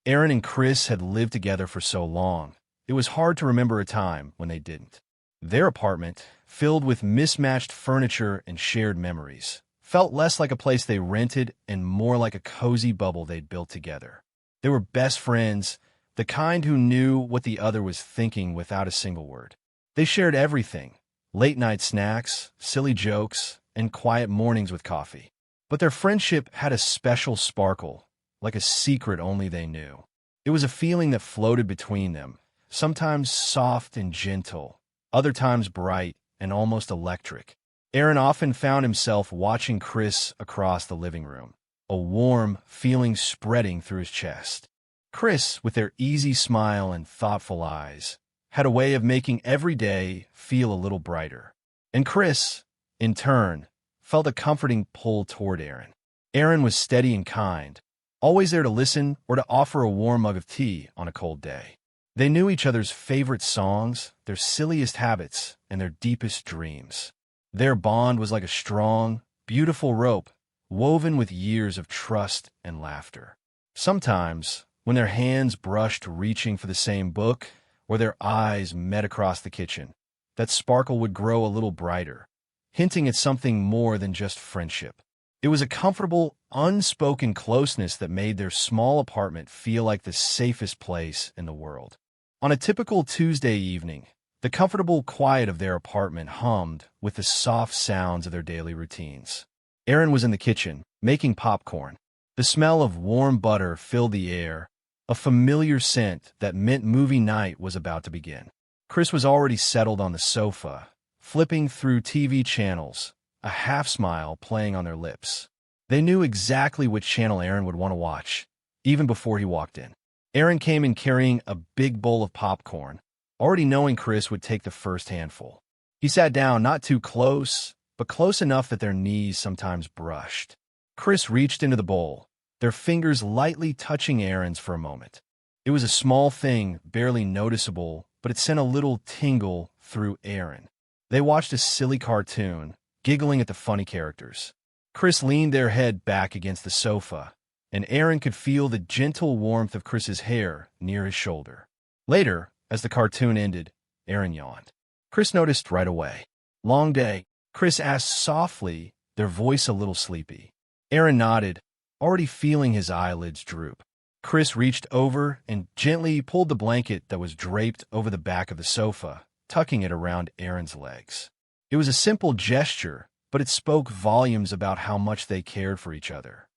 Aaron and Chris had lived together for so long, it was hard to remember a time when they didn't. Their apartment, filled with mismatched furniture and shared memories, felt less like a place they rented and more like a cozy bubble they'd built together. They were best friends, the kind who knew what the other was thinking without a single word. They shared everything: late-night snacks, silly jokes, and quiet mornings with coffee. But their friendship had a special sparkle, like a secret only they knew. It was a feeling that floated between them, sometimes soft and gentle, other times bright and almost electric. Aaron often found himself watching Chris across the living room, a warm feeling spreading through his chest. Chris, with their easy smile and thoughtful eyes, had a way of making every day feel a little brighter. And Chris, in turn, felt a comforting pull toward Aaron. Aaron was steady and kind, always there to listen or to offer a warm mug of tea on a cold day. They knew each other's favorite songs, their silliest habits, and their deepest dreams. Their bond was like a strong, beautiful rope, woven with years of trust and laughter. Sometimes, when their hands brushed reaching for the same book, or their eyes met across the kitchen, that sparkle would grow a little brighter, hinting at something more than just friendship. It was a comfortable, unspoken closeness that made their small apartment feel like the safest place in the world. On a typical Tuesday evening, the comfortable quiet of their apartment hummed with the soft sounds of their daily routines. Aaron was in the kitchen, making popcorn. The smell of warm butter filled the air, a familiar scent that meant movie night was about to begin. Chris was already settled on the sofa, flipping through TV channels, a half-smile playing on their lips. They knew exactly which channel Aaron would want to watch, even before he walked in. Aaron came in carrying a big bowl of popcorn, already knowing Chris would take the first handful. He sat down not too close, but close enough that their knees sometimes brushed. Chris reached into the bowl, their fingers lightly touching Aaron's for a moment. It was a small thing, barely noticeable, but it sent a little tingle through Aaron. They watched a silly cartoon, giggling at the funny characters. Chris leaned their head back against the sofa, and Aaron could feel the gentle warmth of Chris's hair near his shoulder. Later, as the cartoon ended, Aaron yawned. Chris noticed right away. "Long day?" Chris asked softly, their voice a little sleepy. Aaron nodded, already feeling his eyelids droop. Chris reached over and gently pulled the blanket that was draped over the back of the sofa, tucking it around Aaron's legs. It was a simple gesture, but it spoke volumes about how much they cared for each other.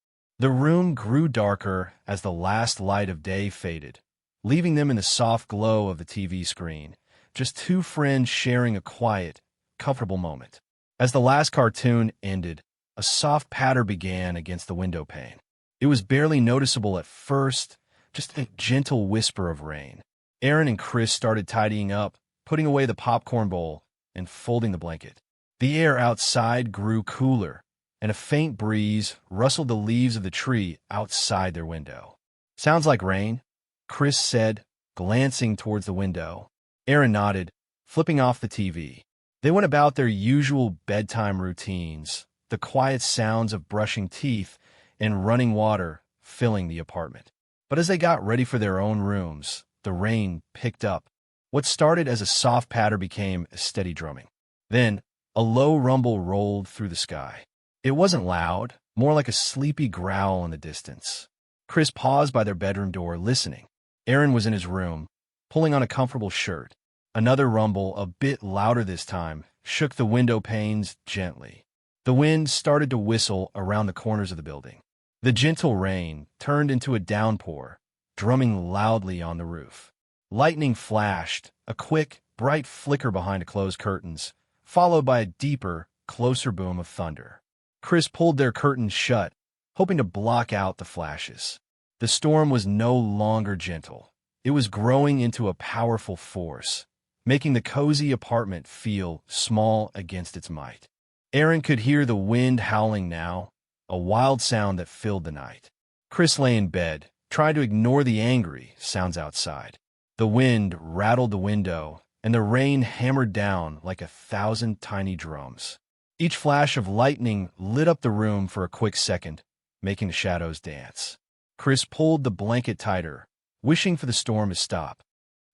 The room grew darker as the last light of day faded, leaving them in the soft glow of the TV screen, just two friends sharing a quiet, comfortable moment. As the last cartoon ended, a soft patter began against the window pane. It was barely noticeable at first, just a gentle whisper of rain. Aaron and Chris started tidying up, putting away the popcorn bowl, and folding the blanket. The air outside grew cooler, and a faint breeze rustled the leaves of the tree outside their window. "Sounds like rain," Chris said, glancing towards the window. Aaron nodded, flipping off the TV. They went about their usual bedtime routines, the quiet sounds of brushing teeth and running water filling the apartment. But as they got ready for their own rooms, the rain picked up. What started as a soft patter became a steady drumming. Then, a low rumble rolled through the sky. It wasn't loud, more like a sleepy growl in the distance. Chris paused by their bedroom door, listening. Aaron was in his room, pulling on a comfortable shirt. Another rumble, a bit louder this time, shook the window panes gently. The wind started to whistle around the corners of the building. The gentle rain turned into a downpour, drumming loudly on the roof. Lightning flashed, a quick, bright flicker behind closed curtains, followed by a deeper, closer boom of thunder. Chris pulled their curtains shut, hoping to block out the flashes. The storm was no longer gentle. It was growing into a powerful force, making the cozy apartment feel small against its might. Aaron could hear the wind howling now, a wild sound that filled the night. Chris lay in bed, trying to ignore the angry sounds outside. The wind rattled the window, and the rain hammered down like 1,000 tiny drums. Each flash of lightning lit up the room for a quick second, making the shadows dance. Chris pulled the blanket tighter, wishing for the storm to stop.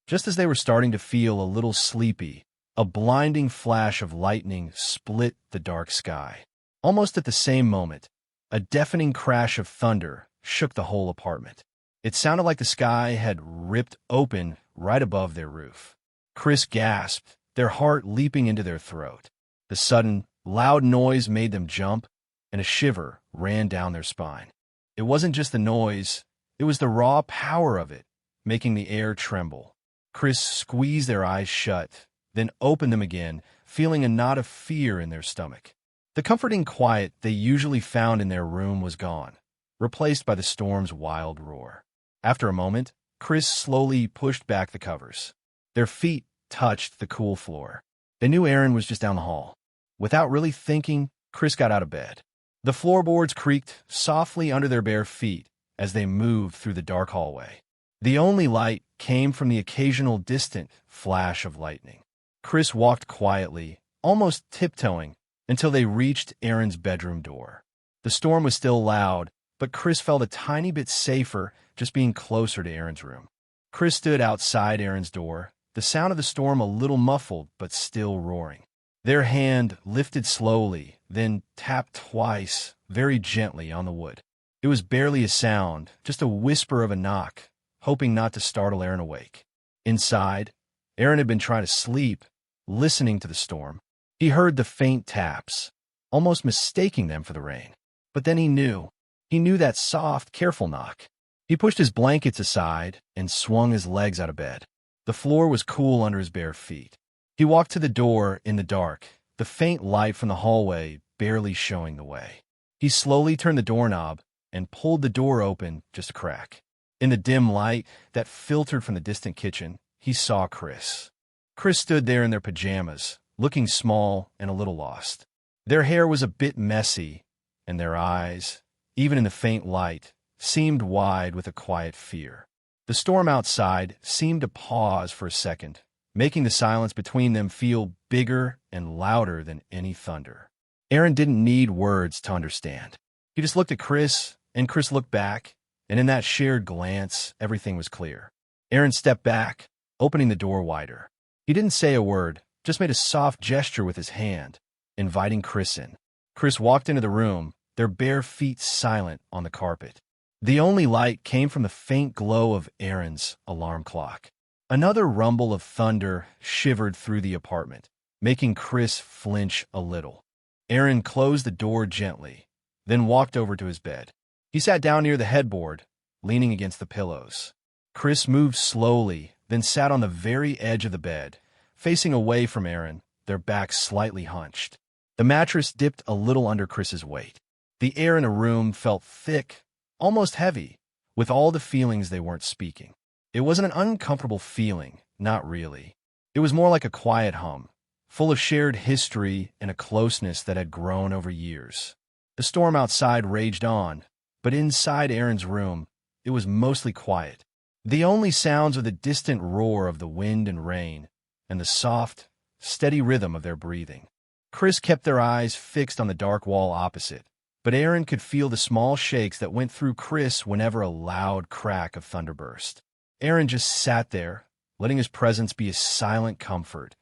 Just as they were starting to feel a little sleepy, a blinding flash of lightning split the dark sky. Almost at the same moment, a deafening crash of thunder shook the whole apartment. It sounded like the sky had ripped open right above their roof. Chris gasped, their heart leaping into their throat. The sudden, loud noise made them jump, and a shiver ran down their spine. It wasn't just the noise, it was the raw power of it, making the air tremble. Chris squeezed their eyes shut, then opened them again, feeling a knot of fear in their stomach. The comforting quiet they usually found in their room was gone, replaced by the storm's wild roar. After a moment, Chris slowly pushed back the covers. Their feet touched the cool floor. They knew Aaron was just down the hall. Without really thinking, Chris got out of bed. The floorboards creaked softly under their bare feet as they moved through the dark hallway. The only light came from the occasional distant flash of lightning. Chris walked quietly, almost tiptoeing, until they reached Aaron's bedroom door. The storm was still loud, but Chris felt a tiny bit safer just being closer to Aaron's room. Chris stood outside Aaron's door, the sound of the storm a little muffled but still roaring. Their hand lifted slowly, then tapped twice, very gently on the wood. It was barely a sound, just a whisper of a knock, hoping not to startle Aaron awake. Inside, Aaron had been trying to sleep, listening to the storm. He heard the faint taps, almost mistaking them for the rain. But then he knew that soft, careful knock. He pushed his blankets aside and swung his legs out of bed. The floor was cool under his bare feet. He walked to the door in the dark, the faint light from the hallway barely showing the way. He slowly turned the doorknob and pulled the door open just a crack. In the dim light that filtered from the distant kitchen, he saw Chris. Chris stood there in their pajamas, looking small and a little lost. Their hair was a bit messy, and their eyes, even in the faint light, seemed wide with a quiet fear. The storm outside seemed to pause for a second, making the silence between them feel bigger and louder than any thunder. Aaron didn't need words to understand. He just looked at Chris, and Chris looked back, and in that shared glance, everything was clear. Aaron stepped back, opening the door wider. He didn't say a word, just made a soft gesture with his hand, inviting Chris in. Chris walked into the room, their bare feet silent on the carpet. The only light came from the faint glow of Aaron's alarm clock. Another rumble of thunder shivered through the apartment, making Chris flinch a little. Aaron closed the door gently, then walked over to his bed. He sat down near the headboard, leaning against the pillows. Chris moved slowly, then sat on the very edge of the bed, facing away from Aaron, their backs slightly hunched. The mattress dipped a little under Chris's weight. The air in the room felt thick, almost heavy, with all the feelings they weren't speaking. It wasn't an uncomfortable feeling, not really. It was more like a quiet hum, full of shared history and a closeness that had grown over years. The storm outside raged on, but inside Aaron's room, it was mostly quiet. The only sounds were the distant roar of the wind and rain, and the soft, steady rhythm of their breathing. Chris kept their eyes fixed on the dark wall opposite, but Aaron could feel the small shakes that went through Chris whenever a loud crack of thunder burst. Aaron just sat there, letting his presence be a silent comfort,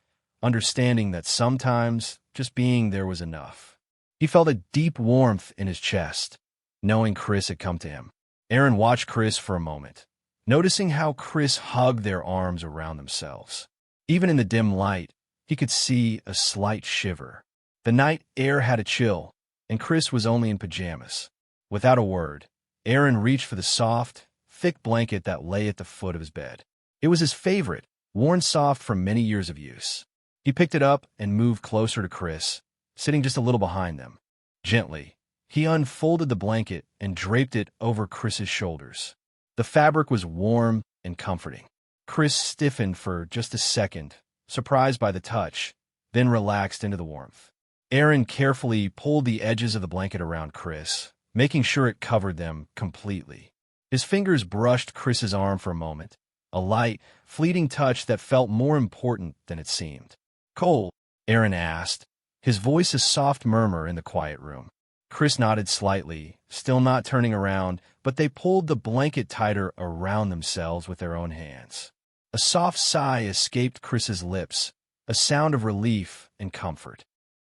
understanding that sometimes just being there was enough. He felt a deep warmth in his chest, knowing Chris had come to him. Aaron watched Chris for a moment, noticing how Chris hugged their arms around themselves. Even in the dim light, he could see a slight shiver. The night air had a chill, and Chris was only in pajamas. Without a word, Aaron reached for the soft, thick blanket that lay at the foot of his bed. It was his favorite, worn soft from many years of use. He picked it up and moved closer to Chris, sitting just a little behind them. Gently, he unfolded the blanket and draped it over Chris's shoulders. The fabric was warm and comforting. Chris stiffened for just a second, surprised by the touch, then relaxed into the warmth. Aaron carefully pulled the edges of the blanket around Chris, making sure it covered them completely. His fingers brushed Chris's arm for a moment, a light, fleeting touch that felt more important than it seemed. "Cold?" Aaron asked, his voice a soft murmur in the quiet room. Chris nodded slightly, still not turning around, but they pulled the blanket tighter around themselves with their own hands. A soft sigh escaped Chris's lips, a sound of relief and comfort.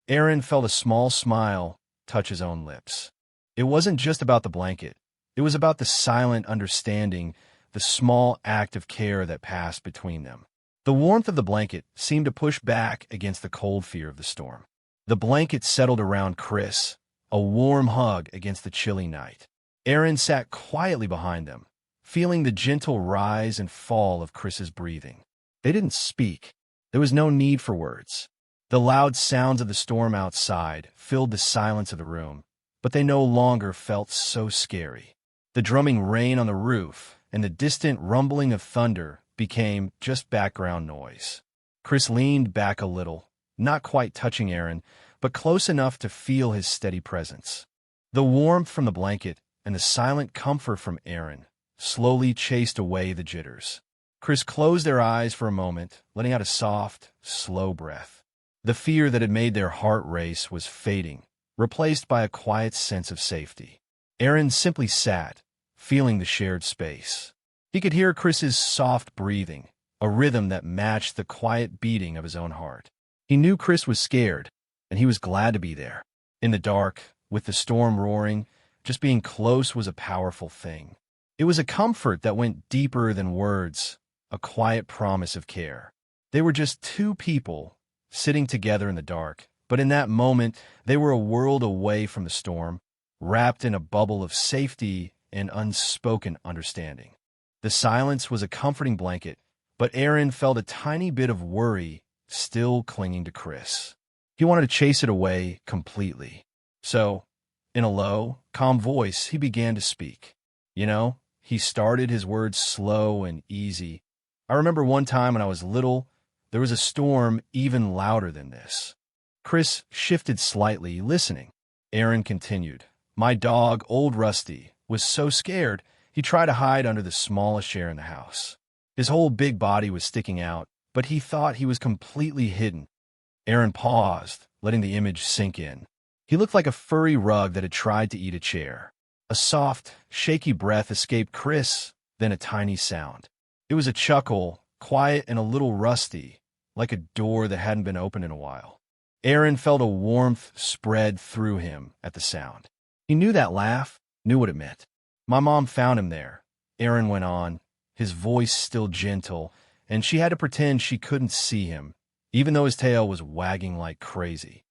Aaron felt a small smile touch his own lips. It wasn't just about the blanket. It was about the silent understanding, the small act of care that passed between them. The warmth of the blanket seemed to push back against the cold fear of the storm. The blanket settled around Chris, a warm hug against the chilly night. Aaron sat quietly behind them, feeling the gentle rise and fall of Chris's breathing. They didn't speak. There was no need for words. The loud sounds of the storm outside filled the silence of the room, but they no longer felt so scary. The drumming rain on the roof and the distant rumbling of thunder became just background noise. Chris leaned back a little, not quite touching Aaron, but close enough to feel his steady presence. The warmth from the blanket and the silent comfort from Aaron slowly chased away the jitters. Chris closed their eyes for a moment, letting out a soft, slow breath. The fear that had made their heart race was fading, replaced by a quiet sense of safety. Aaron simply sat, feeling the shared space. He could hear Chris's soft breathing, a rhythm that matched the quiet beating of his own heart. He knew Chris was scared, and he was glad to be there. In the dark, with the storm roaring, just being close was a powerful thing. It was a comfort that went deeper than words, a quiet promise of care. They were just two people sitting together in the dark, but in that moment, they were a world away from the storm, wrapped in a bubble of safety and unspoken understanding. The silence was a comforting blanket, but Aaron felt a tiny bit of worry still clinging to Chris. He wanted to chase it away completely. So, in a low, calm voice, he began to speak. He started his words slow and easy. I remember one time when I was little, there was a storm even louder than this. Chris shifted slightly, listening. Aaron continued. My dog, Old Rusty, was so scared, he tried to hide under the smallest chair in the house. His whole big body was sticking out, but he thought he was completely hidden. Aaron paused, letting the image sink in. He looked like a furry rug that had tried to eat a chair. A soft, shaky breath escaped Chris, then a tiny sound. It was a chuckle, quiet and a little rusty, like a door that hadn't been opened in a while. Aaron felt a warmth spread through him at the sound. He knew that laugh, knew what it meant. My mom found him there, Aaron went on, his voice still gentle, and she had to pretend she couldn't see him, even though his tail was wagging like crazy.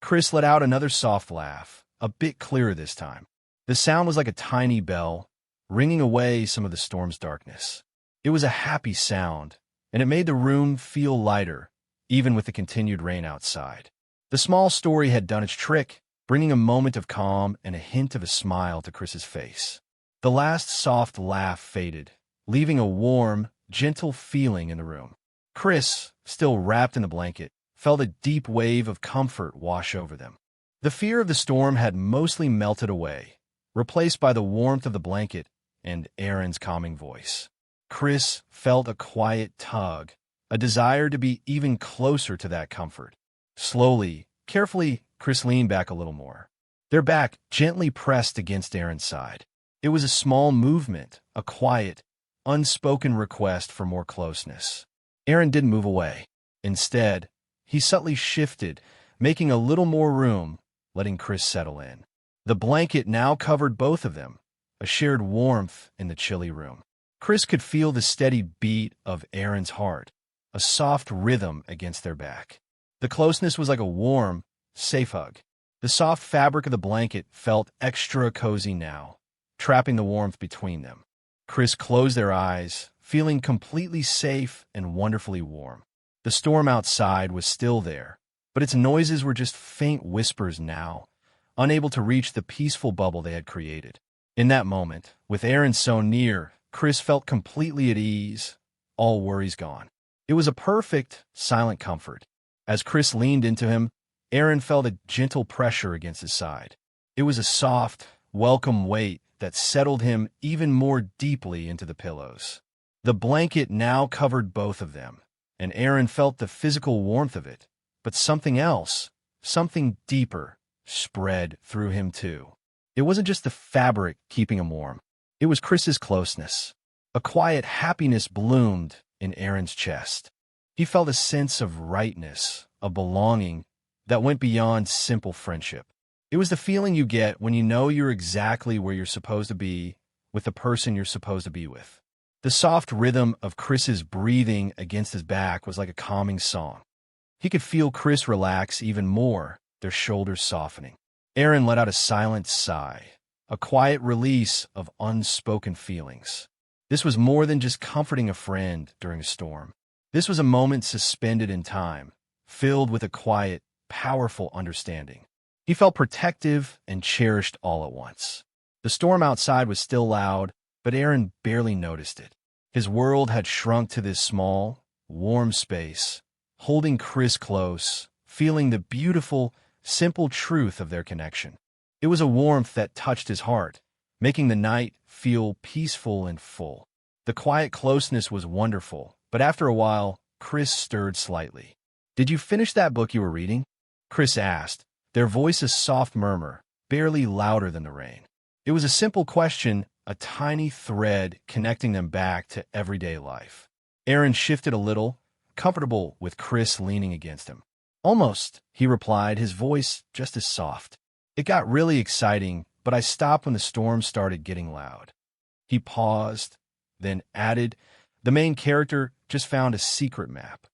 Chris let out another soft laugh, a bit clearer this time. The sound was like a tiny bell, ringing away some of the storm's darkness. It was a happy sound, and it made the room feel lighter, even with the continued rain outside. The small story had done its trick, bringing a moment of calm and a hint of a smile to Chris's face. The last soft laugh faded, leaving a warm, gentle feeling in the room. Chris, still wrapped in the blanket, felt a deep wave of comfort wash over them. The fear of the storm had mostly melted away, replaced by the warmth of the blanket and Aaron's calming voice. Chris felt a quiet tug, a desire to be even closer to that comfort. Slowly, carefully, Chris leaned back a little more. Their back gently pressed against Aaron's side. It was a small movement, a quiet, unspoken request for more closeness. Aaron didn't move away. Instead, he subtly shifted, making a little more room, letting Chris settle in. The blanket now covered both of them, a shared warmth in the chilly room. Chris could feel the steady beat of Aaron's heart, a soft rhythm against their back. The closeness was like a warm, safe hug. The soft fabric of the blanket felt extra cozy now, trapping the warmth between them. Chris closed their eyes, feeling completely safe and wonderfully warm. The storm outside was still there, but its noises were just faint whispers now, unable to reach the peaceful bubble they had created. In that moment, with Aaron so near, Chris felt completely at ease, all worries gone. It was a perfect, silent comfort. As Chris leaned into him, Aaron felt a gentle pressure against his side. It was a soft, welcome weight that settled him even more deeply into the pillows. The blanket now covered both of them, and Aaron felt the physical warmth of it, but something else, something deeper, spread through him too. It wasn't just the fabric keeping him warm. It was Chris's closeness. A quiet happiness bloomed in Aaron's chest. He felt a sense of rightness, a belonging that went beyond simple friendship. It was the feeling you get when you know you're exactly where you're supposed to be with the person you're supposed to be with. The soft rhythm of Chris's breathing against his back was like a calming song. He could feel Chris relax even more, their shoulders softening. Aaron let out a silent sigh, a quiet release of unspoken feelings. This was more than just comforting a friend during a storm. This was a moment suspended in time, filled with a quiet, powerful understanding. He felt protective and cherished all at once. The storm outside was still loud, but Aaron barely noticed it. His world had shrunk to this small, warm space, holding Chris close, feeling the beautiful, simple truth of their connection. It was a warmth that touched his heart, making the night feel peaceful and full. The quiet closeness was wonderful, but after a while, Chris stirred slightly. "Did you finish that book you were reading?" Chris asked, their voice a soft murmur, barely louder than the rain. It was a simple question, a tiny thread connecting them back to everyday life. Aaron shifted a little, comfortable with Chris leaning against him. "Almost," he replied, his voice just as soft. "It got really exciting, but I stopped when the storm started getting loud." He paused, then added, "The main character just found a secret map."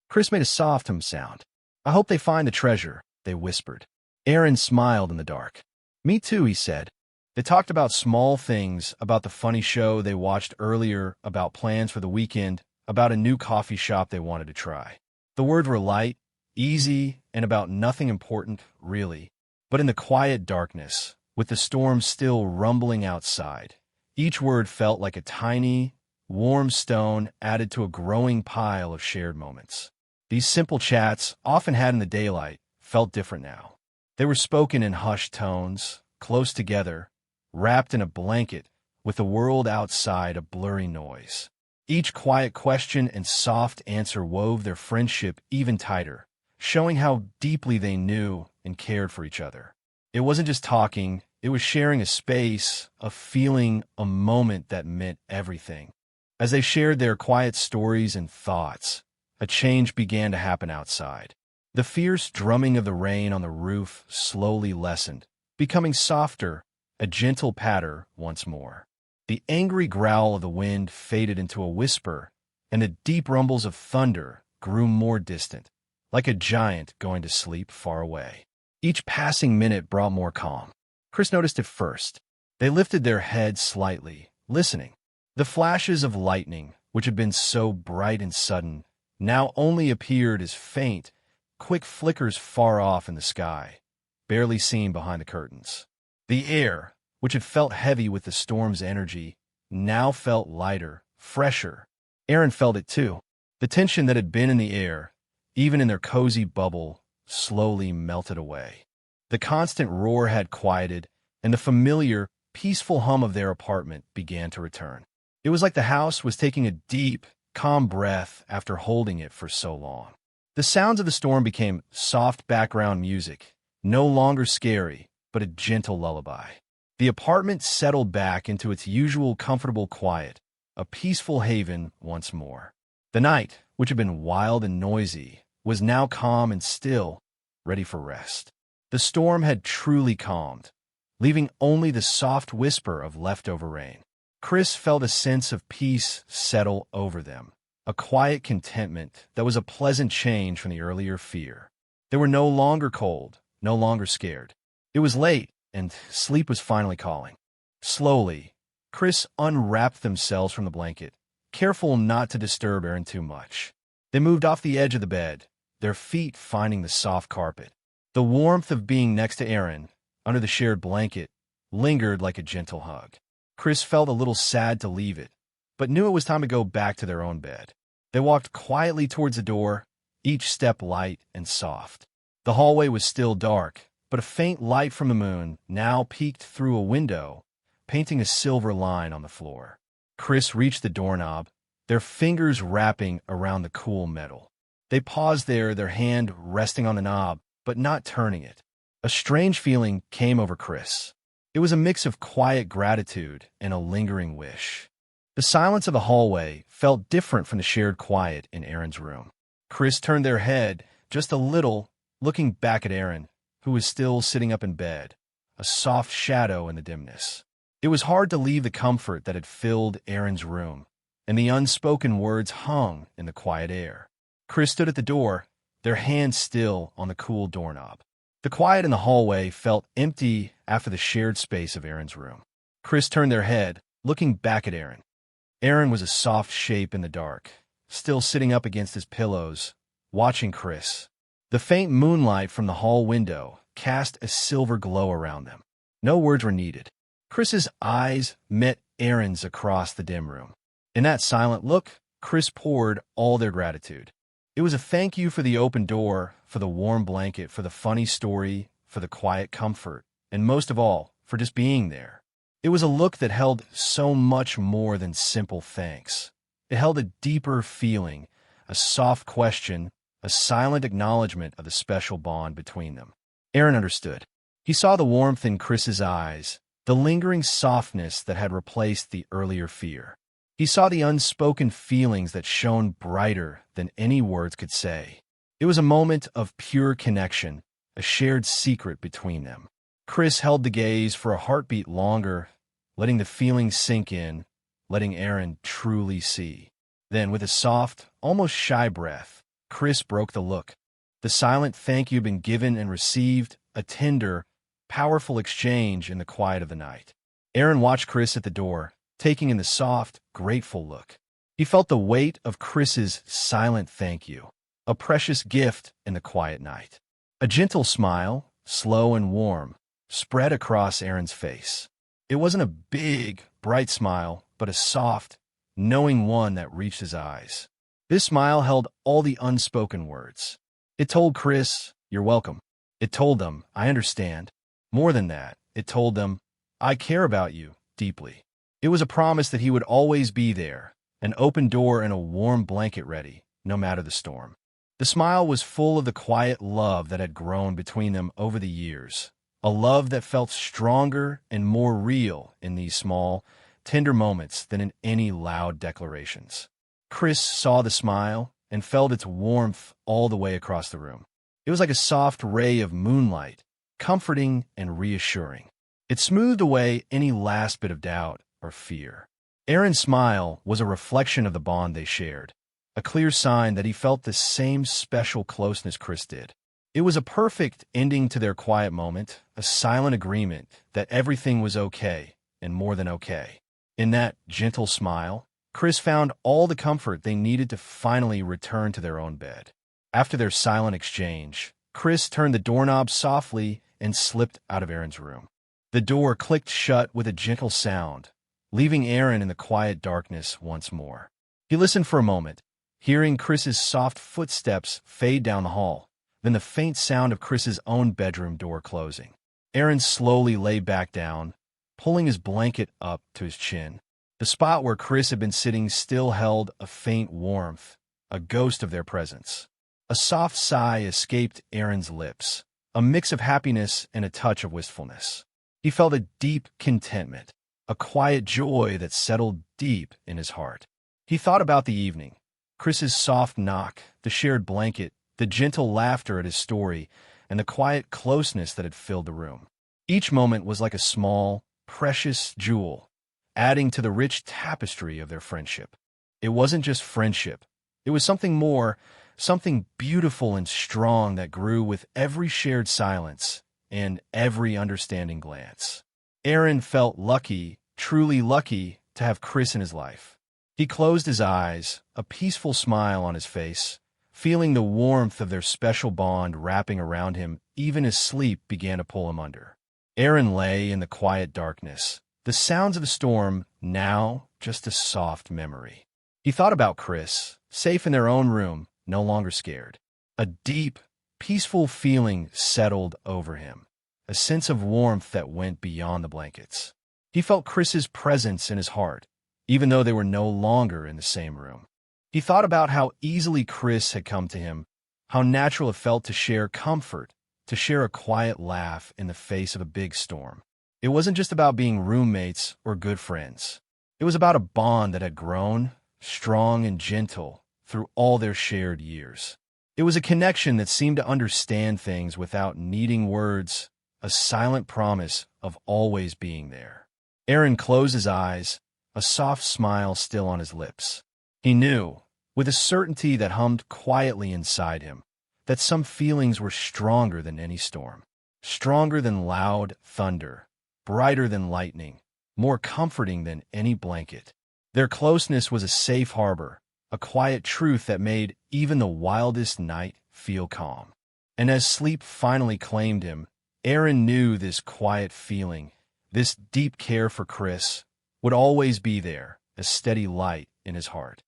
Chris made a soft hum sound. "I hope they find the treasure," they whispered. Aaron smiled in the dark. "Me too," he said. They talked about small things, about the funny show they watched earlier, about plans for the weekend, about a new coffee shop they wanted to try. The words were light, easy, and about nothing important, really. But in the quiet darkness, with the storm still rumbling outside, each word felt like a tiny, warm stone added to a growing pile of shared moments. These simple chats, often had in the daylight, felt different now. They were spoken in hushed tones, close together, wrapped in a blanket, with the world outside a blurry noise. Each quiet question and soft answer wove their friendship even tighter, showing how deeply they knew and cared for each other. It wasn't just talking, it was sharing a space, a feeling, a moment that meant everything. As they shared their quiet stories and thoughts, a change began to happen outside. The fierce drumming of the rain on the roof slowly lessened, becoming softer, a gentle patter once more. The angry growl of the wind faded into a whisper, and the deep rumbles of thunder grew more distant, like a giant going to sleep far away. Each passing minute brought more calm. Chris noticed it first. They lifted their heads slightly, listening. The flashes of lightning, which had been so bright and sudden, now only appeared as faint, quick flickers far off in the sky, barely seen behind the curtains. The air, which had felt heavy with the storm's energy, now felt lighter, fresher. Aaron felt it too. The tension that had been in the air, even in their cozy bubble, slowly melted away. The constant roar had quieted, and the familiar, peaceful hum of their apartment began to return. It was like the house was taking a deep, calm breath after holding it for so long. The sounds of the storm became soft background music, no longer scary, but a gentle lullaby. The apartment settled back into its usual comfortable quiet, a peaceful haven once more. The night, which had been wild and noisy, was now calm and still, ready for rest. The storm had truly calmed, leaving only the soft whisper of leftover rain. Chris felt a sense of peace settle over them, a quiet contentment that was a pleasant change from the earlier fear. They were no longer cold, no longer scared. It was late, and sleep was finally calling. Slowly, Chris unwrapped themselves from the blanket, careful not to disturb Aaron too much. They moved off the edge of the bed, their feet finding the soft carpet. The warmth of being next to Aaron, under the shared blanket, lingered like a gentle hug. Chris felt a little sad to leave it, but knew it was time to go back to their own bed. They walked quietly towards the door, each step light and soft. The hallway was still dark, but a faint light from the moon now peeked through a window, painting a silver line on the floor. Chris reached the doorknob, their fingers wrapping around the cool metal. They paused there, their hand resting on the knob, but not turning it. A strange feeling came over Chris. It was a mix of quiet gratitude and a lingering wish. The silence of the hallway felt different from the shared quiet in Aaron's room. Chris turned their head just a little, looking back at Aaron, who was still sitting up in bed, a soft shadow in the dimness. It was hard to leave the comfort that had filled Aaron's room, and the unspoken words hung in the quiet air. Chris stood at the door, their hands still on the cool doorknob. The quiet in the hallway felt empty after the shared space of Aaron's room. Chris turned their head, looking back at Aaron. Aaron was a soft shape in the dark, still sitting up against his pillows, watching Chris. The faint moonlight from the hall window cast a silver glow around them. No words were needed. Chris's eyes met Aaron's across the dim room. In that silent look, Chris poured all their gratitude. It was a thank you for the open door, for the warm blanket, for the funny story, for the quiet comfort, and most of all, for just being there. It was a look that held so much more than simple thanks. It held a deeper feeling, a soft question, a silent acknowledgement of the special bond between them. Aaron understood. He saw the warmth in Chris's eyes, the lingering softness that had replaced the earlier fear. He saw the unspoken feelings that shone brighter than any words could say. It was a moment of pure connection, a shared secret between them. Chris held the gaze for a heartbeat longer, letting the feeling sink in, letting Aaron truly see. Then, with a soft, almost shy breath, Chris broke the look. The silent thank you had been given and received, a tender, powerful exchange in the quiet of the night. Aaron watched Chris at the door, taking in the soft, grateful look. He felt the weight of Chris's silent thank you, a precious gift in the quiet night. A gentle smile, slow and warm, spread across Aaron's face. It wasn't a big, bright smile, but a soft, knowing one that reached his eyes. This smile held all the unspoken words. It told Chris, "You're welcome." It told them, "I understand." More than that, it told them, "I care about you deeply." It was a promise that he would always be there, an open door and a warm blanket ready, no matter the storm. The smile was full of the quiet love that had grown between them over the years, a love that felt stronger and more real in these small, tender moments than in any loud declarations. Chris saw the smile and felt its warmth all the way across the room. It was like a soft ray of moonlight, comforting and reassuring. It smoothed away any last bit of doubt or fear. Aaron's smile was a reflection of the bond they shared, a clear sign that he felt the same special closeness Chris did. It was a perfect ending to their quiet moment, a silent agreement that everything was okay and more than okay. In that gentle smile, Chris found all the comfort they needed to finally return to their own bed. After their silent exchange, Chris turned the doorknob softly and slipped out of Aaron's room. The door clicked shut with a gentle sound, leaving Aaron in the quiet darkness once more. He listened for a moment, hearing Chris's soft footsteps fade down the hall, then the faint sound of Chris's own bedroom door closing. Aaron slowly lay back down, pulling his blanket up to his chin. The spot where Chris had been sitting still held a faint warmth, a ghost of their presence. A soft sigh escaped Aaron's lips, a mix of happiness and a touch of wistfulness. He felt a deep contentment, a quiet joy that settled deep in his heart. He thought about the evening, Chris's soft knock, the shared blanket, the gentle laughter at his story, and the quiet closeness that had filled the room. Each moment was like a small, precious jewel, adding to the rich tapestry of their friendship. It wasn't just friendship. It was something more, something beautiful and strong that grew with every shared silence and every understanding glance. Aaron felt lucky, truly lucky, to have Chris in his life. He closed his eyes, a peaceful smile on his face, feeling the warmth of their special bond wrapping around him even as sleep began to pull him under. Aaron lay in the quiet darkness, the sounds of the storm now just a soft memory. He thought about Chris, safe in their own room, no longer scared. A deep, peaceful feeling settled over him, a sense of warmth that went beyond the blankets. He felt Chris's presence in his heart, even though they were no longer in the same room. He thought about how easily Chris had come to him, how natural it felt to share comfort, to share a quiet laugh in the face of a big storm. It wasn't just about being roommates or good friends. It was about a bond that had grown, strong and gentle, through all their shared years. It was a connection that seemed to understand things without needing words, a silent promise of always being there. Aaron closed his eyes, a soft smile still on his lips. He knew, with a certainty that hummed quietly inside him, that some feelings were stronger than any storm, stronger than loud thunder, brighter than lightning, more comforting than any blanket. Their closeness was a safe harbor, a quiet truth that made even the wildest night feel calm. And as sleep finally claimed him, Aaron knew this quiet feeling, this deep care for Chris, would always be there, a steady light in his heart.